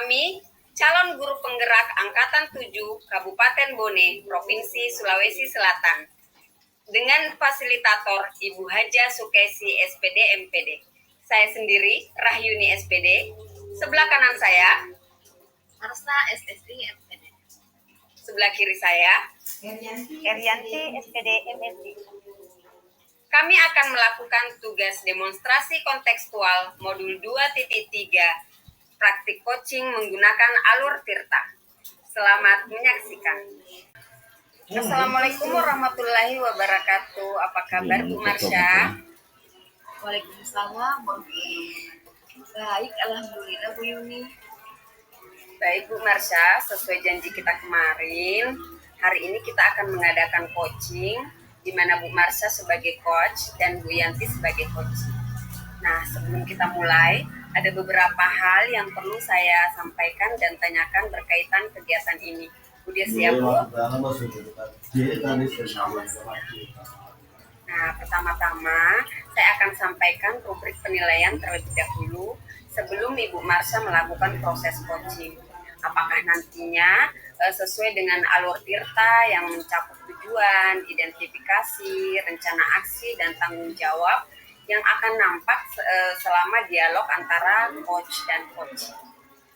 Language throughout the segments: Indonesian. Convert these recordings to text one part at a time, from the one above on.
kami, calon guru penggerak Angkatan 7 Kabupaten Bone, Provinsi Sulawesi Selatan, dengan fasilitator Ibu Haja Sukesi SPD MPD. Saya sendiri, Rahyuni SPD. Sebelah kanan saya, Marsha SSI MPD. Sebelah kiri saya, Herianti SPD MSD. Kami akan melakukan tugas demonstrasi kontekstual modul 2.3 praktik coaching menggunakan alur Tirta. Selamat menyaksikan. Assalamualaikum warahmatullahi wabarakatuh. Apa kabar Bu Marsha? Waalaikumsalam warahmatullahi wabarakatuh. Baik, alhamdulillah Bu Yuni. Baik Bu Marsha, sesuai janji kita kemarin, hari ini kita akan mengadakan coaching di mana Bu Marsha sebagai coach dan Bu Yanti sebagai coach. Nah, sebelum kita mulai, ada beberapa hal yang perlu saya sampaikan dan tanyakan berkaitan kegiatan ini. Udah siap, Bu? Nah, pertama-tama saya akan sampaikan rubrik penilaian terlebih dahulu sebelum Ibu Marsha melakukan proses coaching. Apakah nantinya sesuai dengan alur Tirta yang mencakup tujuan, identifikasi, rencana aksi, dan tanggung jawab yang akan nampak selama dialog antara coach dan coach.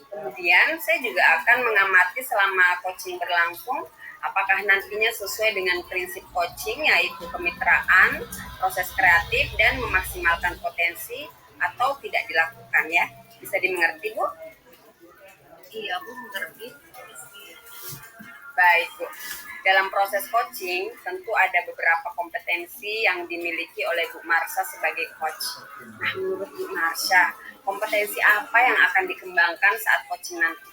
Kemudian saya juga akan mengamati selama coaching berlangsung apakah nantinya sesuai dengan prinsip coaching yaitu kemitraan, proses kreatif, dan memaksimalkan potensi atau tidak dilakukan ya. Bisa dimengerti Bu? Iya Bu, mengerti. Baik Bu. Dalam proses coaching, tentu ada beberapa kompetensi yang dimiliki oleh Bu Marsha sebagai coach. Nah, menurut Bu Marsha, kompetensi apa yang akan dikembangkan saat coaching nanti?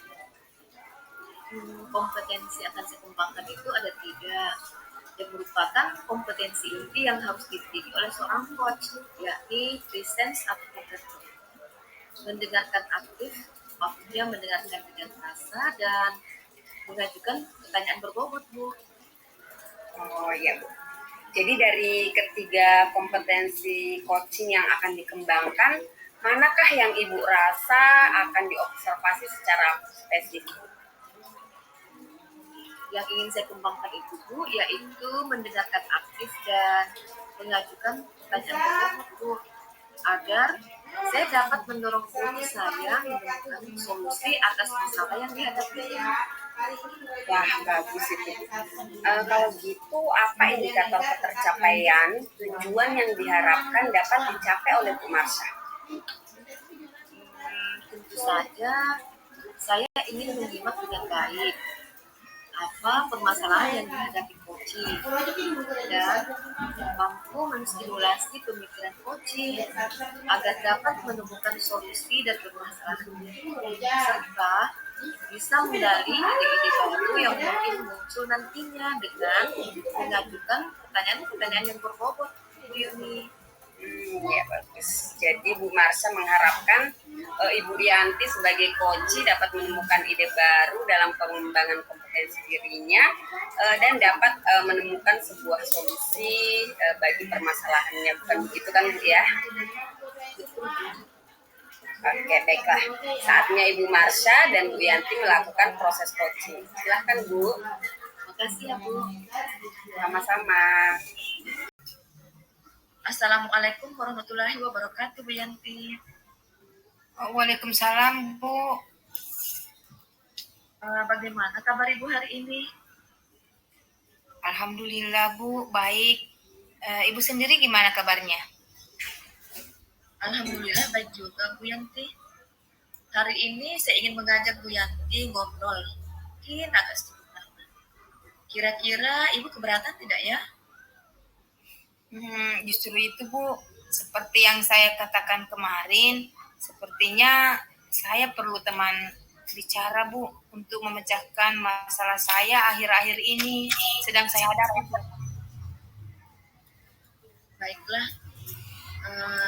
Kompetensi akan saya kembangkan itu ada 3, yang merupakan kompetensi inti yang harus dimiliki oleh seorang coach, yakni presence atau competensi. Mendengarkan aktif, maksudnya mendengarkan dengan rasa dan mengajukan pertanyaan berbobot, Bu. Oh iya Bu. Jadi dari ketiga kompetensi coaching yang akan dikembangkan, manakah yang Ibu rasa akan diobservasi secara spesifik? Yang ingin saya kembangkan itu Bu, yaitu mendengarkan aktif dan mengajukan pertanyaan berbobot, Bu, agar saya dapat mendorong guru saya menemukan solusi atas masalah yang dihadapi. Wah, bagus itu. Kalau gitu, apa indikator ketercapaian tujuan yang diharapkan dapat dicapai oleh Bu Marsha? Tentu saja, saya ingin menyimak dengan baik apa permasalahan yang dihadapi coaching dan mampu menstimulasi pemikiran coaching agar dapat menemukan solusi dan permasalahan serta bisa menggali ide-ide baru yang mungkin muncul nantinya dengan mengajukan pertanyaan-pertanyaan yang berbobot. Ya bagus. Jadi Bu Marsha mengharapkan Ibu Yanti sebagai coach dapat menemukan ide baru dalam pengembangan kompetensi dirinya dan dapat menemukan sebuah solusi bagi permasalahannya. Bukan begitu kan Bu ya? Oke, baiklah. Saatnya Ibu Marsha dan Bu Yanti melakukan proses coaching. Silahkan Bu. Makasih ya Bu. Sama-sama. Assalamualaikum warahmatullahi wabarakatuh, Bu Yanti. Waalaikumsalam Bu. Bagaimana kabar Ibu hari ini? Alhamdulillah Bu, baik. Ibu sendiri gimana kabarnya? Alhamdulillah baik juga Bu Yanti. Hari ini saya ingin mengajak Bu Yanti ngobrol. Mungkin agak sedikit. Kira-kira Ibu keberatan tidak ya? Justru itu Bu, seperti yang saya katakan kemarin, sepertinya saya perlu teman bicara Bu untuk memecahkan masalah saya akhir-akhir ini sedang saya hadapi Bu. Baiklah,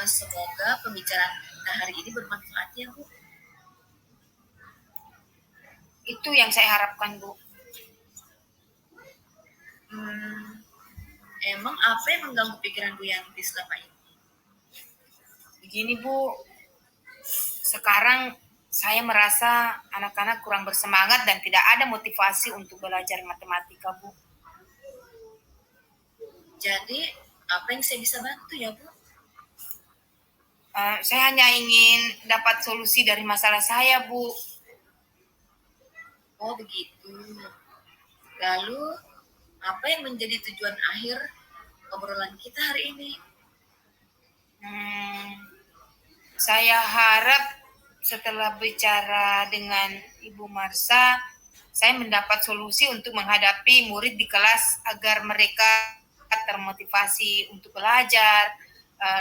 semoga pembicaraan kita hari ini bermanfaat ya Bu. Itu yang saya harapkan Bu. Emang apa yang mengganggu pikiran Bu Yanti selama ini? Begini Bu, sekarang saya merasa anak-anak kurang bersemangat dan tidak ada motivasi untuk belajar matematika, Bu. Jadi, apa yang saya bisa bantu ya, Bu? Saya hanya ingin dapat solusi dari masalah saya, Bu. Oh, begitu. Lalu, apa yang menjadi tujuan akhir obrolan kita hari ini? Saya harap setelah bicara dengan Ibu Marsha, saya mendapat solusi untuk menghadapi murid di kelas agar mereka termotivasi untuk belajar,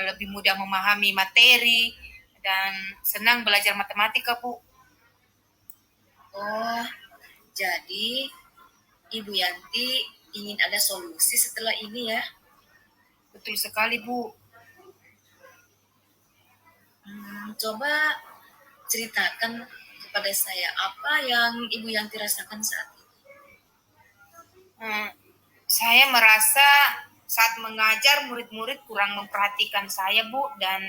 lebih mudah memahami materi, dan senang belajar matematika, Bu. Oh, jadi Ibu Yanti ingin ada solusi setelah ini ya? Betul sekali, Bu. Coba ceritakan kepada saya apa yang Ibu Yanti rasakan saat ini. Saya merasa saat mengajar murid-murid kurang memperhatikan saya, Bu, dan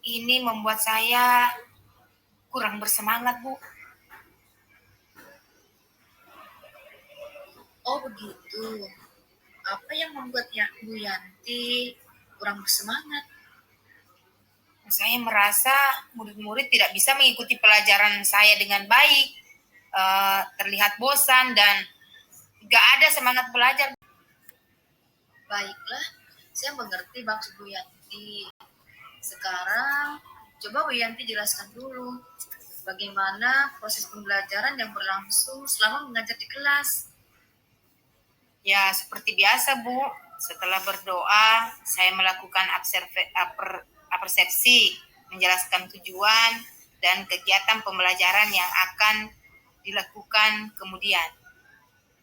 ini membuat saya kurang bersemangat, Bu. Oh begitu. Apa yang membuat Bu Yanti kurang bersemangat? Saya merasa murid-murid tidak bisa mengikuti pelajaran saya dengan baik, terlihat bosan dan gak ada semangat belajar. Baiklah, saya mengerti maksud Bu Yanti. Sekarang, coba Bu Yanti jelaskan dulu bagaimana proses pembelajaran yang berlangsung selama mengajar di kelas. Ya, seperti biasa, Bu. Setelah berdoa, saya melakukan persepsi, menjelaskan tujuan dan kegiatan pembelajaran yang akan dilakukan kemudian.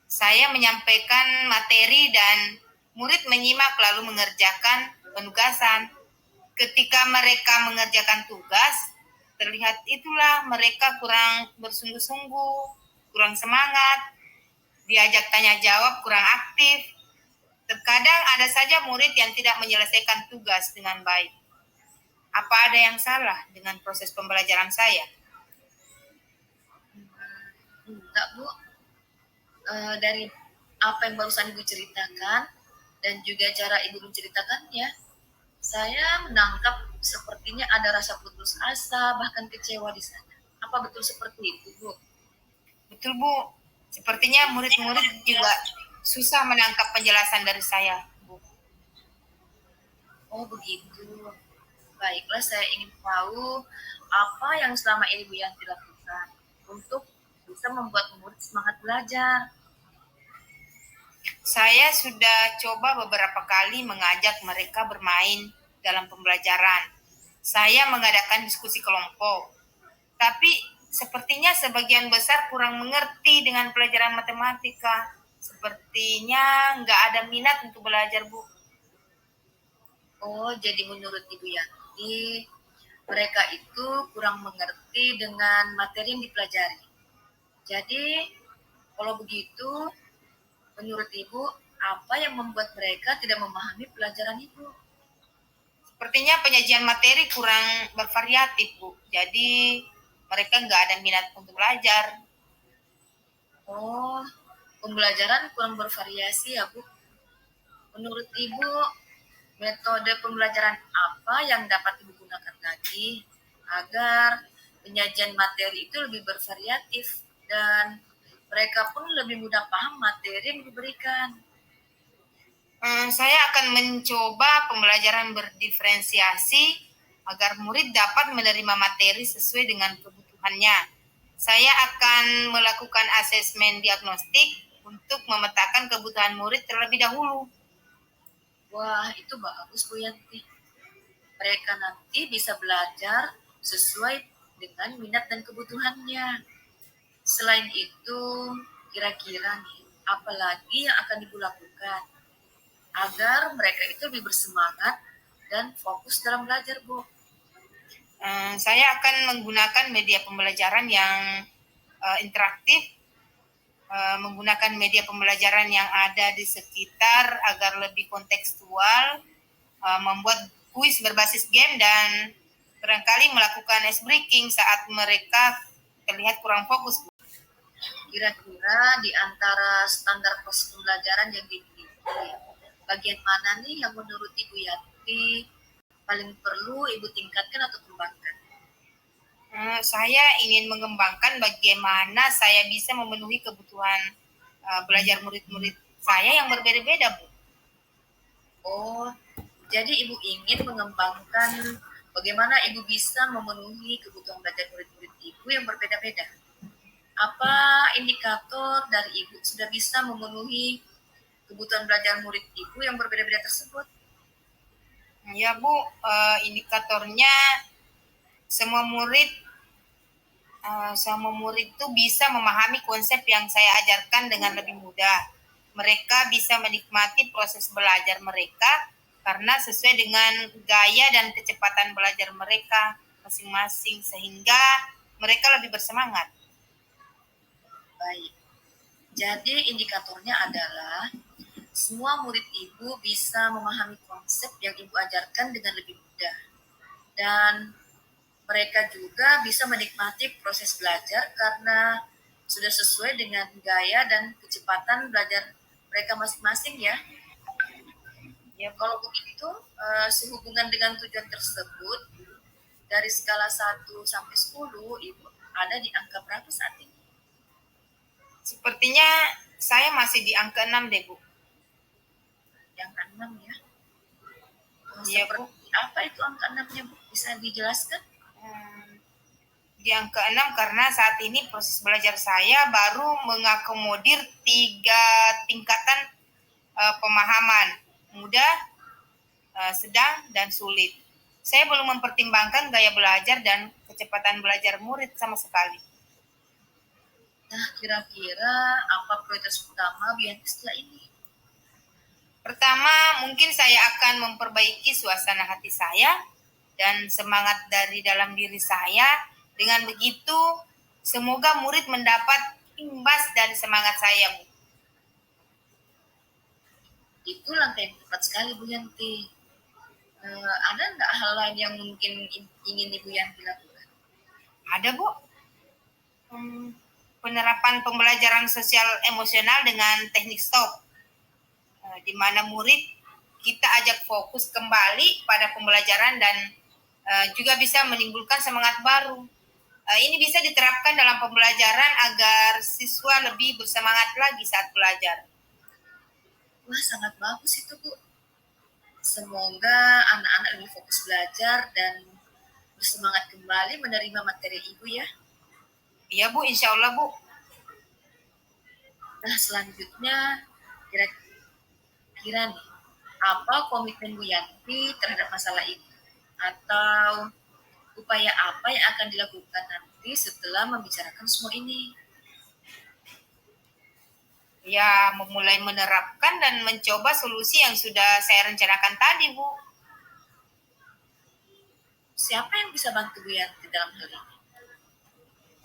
Saya menyampaikan materi dan murid menyimak lalu mengerjakan penugasan. Ketika mereka mengerjakan tugas, terlihat itulah mereka kurang bersungguh-sungguh, kurang semangat, diajak tanya jawab kurang aktif. Terkadang ada saja murid yang tidak menyelesaikan tugas dengan baik. Apa ada yang salah dengan proses pembelajaran saya? Enggak, Bu. Dari apa yang barusan Ibu ceritakan dan juga cara Ibu menceritakannya, saya menangkap sepertinya ada rasa putus asa, bahkan kecewa di sana. Apa betul seperti itu, Bu? Betul, Bu. Sepertinya murid-murid juga susah menangkap penjelasan dari saya, Bu. Oh, begitu. Baiklah, saya ingin tahu apa yang selama ini Bu Yanti lakukan untuk bisa membuat murid semangat belajar. Saya sudah coba beberapa kali mengajak mereka bermain dalam pembelajaran. Saya mengadakan diskusi kelompok. Tapi sepertinya sebagian besar kurang mengerti dengan pelajaran matematika. Sepertinya nggak ada minat untuk belajar, Bu. Oh, jadi menurut Ibu Yanti, mereka itu kurang mengerti dengan materi yang dipelajari. Jadi, kalau begitu, menurut Ibu, apa yang membuat mereka tidak memahami pelajaran Ibu? Sepertinya penyajian materi kurang bervariatif, Bu. Jadi mereka nggak ada minat untuk belajar. Oh, pembelajaran kurang bervariasi ya, Bu. Menurut Ibu, metode pembelajaran apa yang dapat Ibu gunakan lagi agar penyajian materi itu lebih bervariatif dan mereka pun lebih mudah paham materi yang diberikan? Saya akan mencoba pembelajaran berdiferensiasi agar murid dapat menerima materi sesuai dengan kebutuhannya. Saya akan melakukan asesmen diagnostik untuk memetakan kebutuhan murid terlebih dahulu. Wah, itu bagus Bu Yanti. Mereka nanti bisa belajar sesuai dengan minat dan kebutuhannya. Selain itu, kira-kira nih, apa lagi yang akan Ibu lakukan agar mereka itu lebih bersemangat dan fokus dalam belajar, Bu? Saya akan menggunakan media pembelajaran yang interaktif, menggunakan media pembelajaran yang ada di sekitar agar lebih kontekstual, membuat kuis berbasis game dan Barangkali melakukan ice breaking saat mereka terlihat kurang fokus, Bu. Kira-kira di antara standar proses pembelajaran yang dimiliki, bagian mana nih yang menurut Ibu Yanti paling perlu Ibu tingkatkan atau kembangkan? Saya ingin mengembangkan bagaimana saya bisa memenuhi kebutuhan belajar murid-murid saya yang berbeda-beda, Bu. Oh, jadi Ibu ingin mengembangkan bagaimana Ibu bisa memenuhi kebutuhan belajar murid-murid Ibu yang berbeda-beda. Apa indikator dari Ibu sudah bisa memenuhi kebutuhan belajar murid Ibu yang berbeda-beda tersebut? Ya, Bu, indikatornya semua murid itu bisa memahami konsep yang saya ajarkan dengan lebih mudah. Mereka bisa menikmati proses belajar mereka karena sesuai dengan gaya dan kecepatan belajar mereka masing-masing sehingga mereka lebih bersemangat. Baik. Jadi indikatornya adalah semua murid Ibu bisa memahami konsep yang Ibu ajarkan dengan lebih mudah. Dan mereka juga bisa menikmati proses belajar karena sudah sesuai dengan gaya dan kecepatan belajar mereka masing-masing ya. Ya, Kalau begitu, sehubungan dengan tujuan tersebut, dari skala 1 sampai 10, Ibu ada di angka berapa saat ini? sepertinya saya masih di angka 6 deh, Bu. Di angka 6 ya. Iya, Bu. Seperti apa itu angka 6-nya, Bu? Bisa dijelaskan? Di angka 6 karena saat ini proses belajar saya baru mengakomodir 3 tingkatan pemahaman, mudah, sedang, dan sulit. Saya belum mempertimbangkan gaya belajar dan kecepatan belajar murid sama sekali. Nah, kira-kira apa prioritas utama Bu Yanti setelah ini? Pertama, mungkin saya akan memperbaiki suasana hati saya dan semangat dari dalam diri saya. Dengan begitu, semoga murid mendapat imbas dari semangat saya, Bu. Itu langkah yang tepat sekali Bu Yanti. Ada nggak hal lain yang mungkin ingin Ibu Yanti lakukan? Ada, Bu. Penerapan pembelajaran sosial emosional dengan teknik stop, di mana murid kita ajak fokus kembali pada pembelajaran dan juga bisa menimbulkan semangat baru. Ini bisa diterapkan dalam pembelajaran agar siswa lebih bersemangat lagi saat belajar. Wah, sangat bagus itu Bu. Semoga anak-anak lebih fokus belajar dan bersemangat kembali menerima materi Ibu ya. Iya, Bu, insya Allah, Bu. Nah, selanjutnya kira-kira nih, apa komitmen Bu Yanti terhadap masalah ini? Atau upaya apa yang akan dilakukan nanti setelah membicarakan semua ini? Ya, memulai menerapkan dan mencoba solusi yang sudah saya rencanakan tadi, Bu. Siapa yang bisa bantu Bu Yanti dalam hal ini?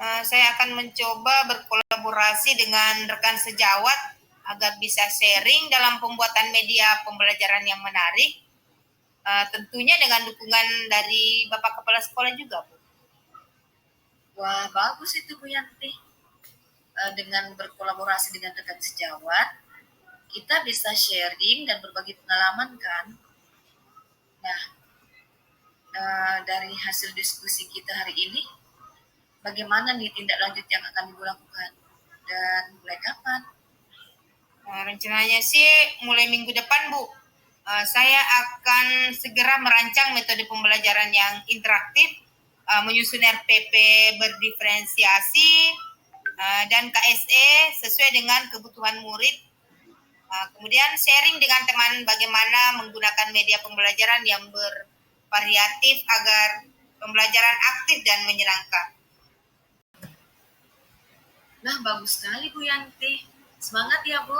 Saya akan mencoba berkolaborasi dengan rekan sejawat agar bisa sharing dalam pembuatan media pembelajaran yang menarik. Tentunya dengan dukungan dari Bapak Kepala Sekolah juga, Bu. Wah, bagus itu Bu Yanti. Dengan berkolaborasi dengan rekan sejawat, kita bisa sharing dan berbagi pengalaman kan. Nah, dari hasil diskusi kita hari ini, bagaimana nih tindak lanjut yang akan Ibu lakukan? Dan mulai kapan? Rencananya sih mulai minggu depan, Bu. Saya akan segera merancang metode pembelajaran yang interaktif, menyusun RPP berdiferensiasi, dan KSE sesuai dengan kebutuhan murid. Kemudian sharing dengan teman bagaimana menggunakan media pembelajaran yang bervariatif agar pembelajaran aktif dan menyenangkan. Nah, bagus sekali Bu Yanti. Semangat ya Bu.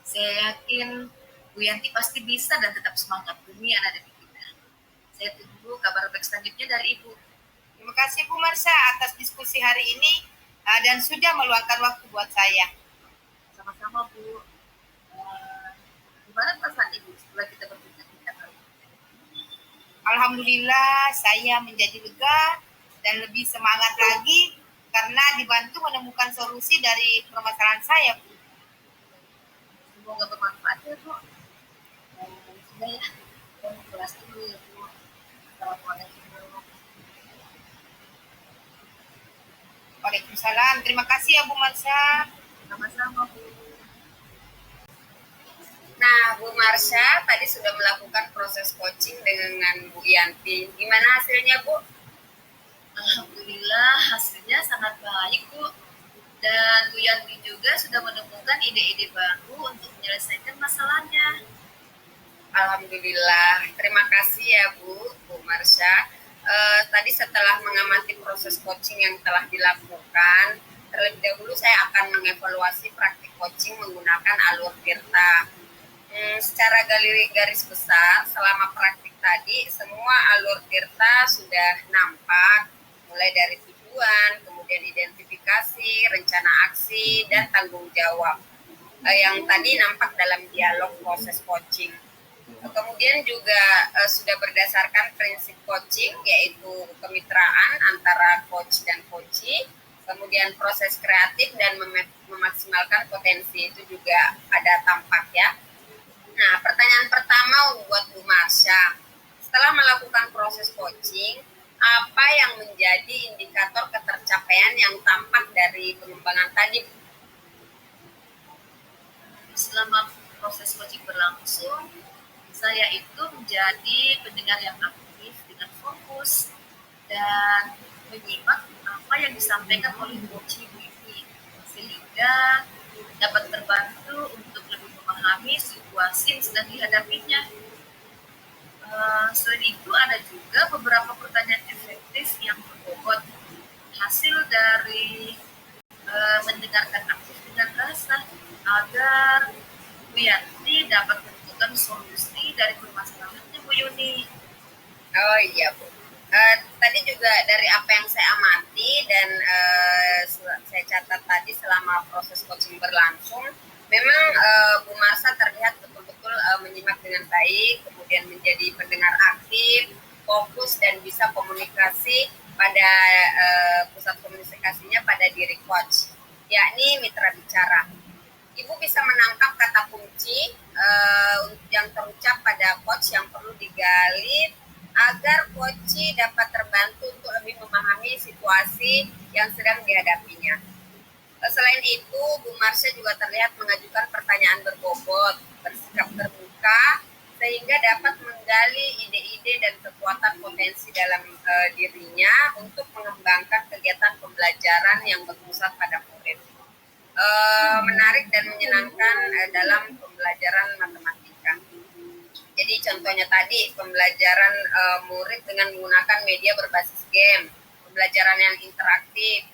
Saya yakin Bu Yanti pasti bisa dan tetap semangat demi anak-anak kita. Saya tunggu kabar baik selanjutnya dari Ibu. Terima kasih Bu Marsha atas diskusi hari ini dan sudah meluangkan waktu buat saya. Sama-sama Bu. Gimana perasaan Ibu setelah kita berbincang-bincang hari ini? Alhamdulillah saya menjadi lega dan lebih semangat lagi karena dibantu menemukan solusi dari permasalahan saya, Bu. Semoga bermanfaat ya Bu. Sudah ya, saya kelas dulu ya Bu. Assalamualaikum. Waalaikumsalam. Terima kasih ya Bu Marsha. Sama-sama Bu. Nah, Bu Marsha tadi sudah melakukan proses coaching dengan Bu Yanti. Gimana hasilnya, Bu? Alhamdulillah hasilnya sangat baik Bu. Dan Bu Yanti juga sudah menemukan ide-ide baru untuk menyelesaikan masalahnya. Alhamdulillah. Terima kasih ya, Bu Marsha. Tadi setelah mengamati proses coaching yang telah dilakukan, terlebih dahulu saya akan mengevaluasi praktik coaching menggunakan alur Tirta. Secara garis besar, selama praktik tadi, semua alur Tirta sudah nampak, mulai dari tujuan, kemudian identifikasi, rencana aksi, dan tanggung jawab. Yang tadi nampak dalam dialog proses coaching. Kemudian juga sudah berdasarkan prinsip coaching, yaitu kemitraan antara coach dan coachee, kemudian proses kreatif dan memaksimalkan potensi itu juga ada tampak ya. Nah, pertanyaan pertama buat Bu Marsha. Setelah melakukan proses coaching, apa yang menjadi indikator ketercapaian yang tampak dari pengembangan tadi? Selama proses coaching berlangsung, saya itu menjadi pendengar yang aktif dengan fokus dan menyimak apa yang disampaikan oleh coach ini, sehingga dapat terbantu untuk lebih memahami situasi yang sedang dihadapinya. Selain itu ada juga beberapa pertanyaan efektif yang berbobot hasil dari mendengarkan aktif dengan rasa agar Bu Yanti dapat menemukan solusi dari permasalahannya Bu Yuni. Oh iya Bu. Tadi juga dari apa yang saya amati dan saya catat tadi selama proses coaching berlangsung, memang Bu Marsha terlihat betul-betul menyimak dengan baik, kemudian menjadi pendengar aktif, fokus dan bisa komunikasi pada pusat komunikasinya pada diri coach, yakni mitra bicara. Ibu bisa menangkap kata kunci yang terucap pada coach yang perlu digali agar coach dapat terbantu untuk lebih memahami situasi yang sedang dihadapinya. Selain itu, Bu Marsha juga terlihat mengajukan pertanyaan berbobot, bersikap terbuka, sehingga dapat menggali ide-ide dan kekuatan potensi dalam dirinya untuk mengembangkan kegiatan pembelajaran yang berpusat pada murid. Menarik dan menyenangkan dalam pembelajaran matematika. Jadi contohnya tadi pembelajaran murid dengan menggunakan media berbasis game, pembelajaran yang interaktif,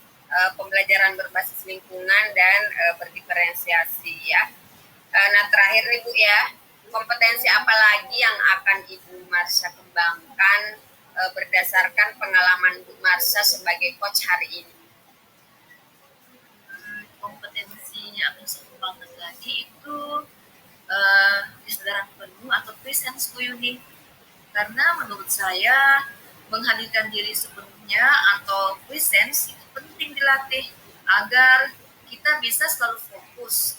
pembelajaran berbasis lingkungan dan berdiferensiasi ya. Nah terakhir nih Bu ya, kompetensi apa lagi yang akan Ibu Marsha kembangkan berdasarkan pengalaman Bu Marsha sebagai coach hari ini? Kompetensi yang akan saya kembangkan lagi itu kesadaran penuh atau presence Bu Yuni. Karena menurut saya menghadirkan diri sepenuhnya atau presence itu penting dilatih agar kita bisa selalu fokus,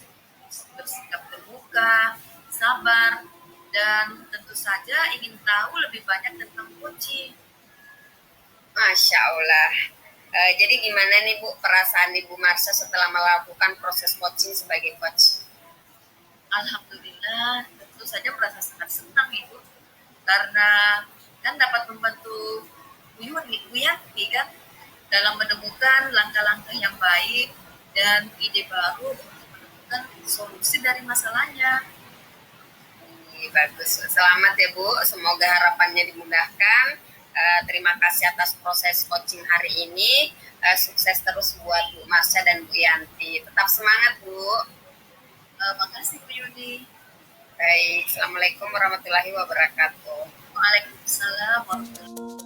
bersikap terbuka, sabar, dan tentu saja ingin tahu lebih banyak tentang coaching. Masya Allah. Jadi gimana nih Bu perasaan Ibu Marsha setelah melakukan proses coaching sebagai coach? Alhamdulillah, tentu saja merasa sangat senang Ibu, karena kan dapat membantu Bu Yanti kan dalam menemukan langkah-langkah yang baik dan ide baru untuk menemukan solusi dari masalahnya. Bagus, selamat ya Bu, semoga harapannya dimudahkan. Terima kasih atas proses coaching hari ini. Sukses terus buat Bu Marsha dan Bu Yanti. Tetap semangat Bu. Makasih Bu Yuni. Baik, Assalamualaikum warahmatullahi wabarakatuh. Waalaikumsalam warahmatullahi wabarakatuh.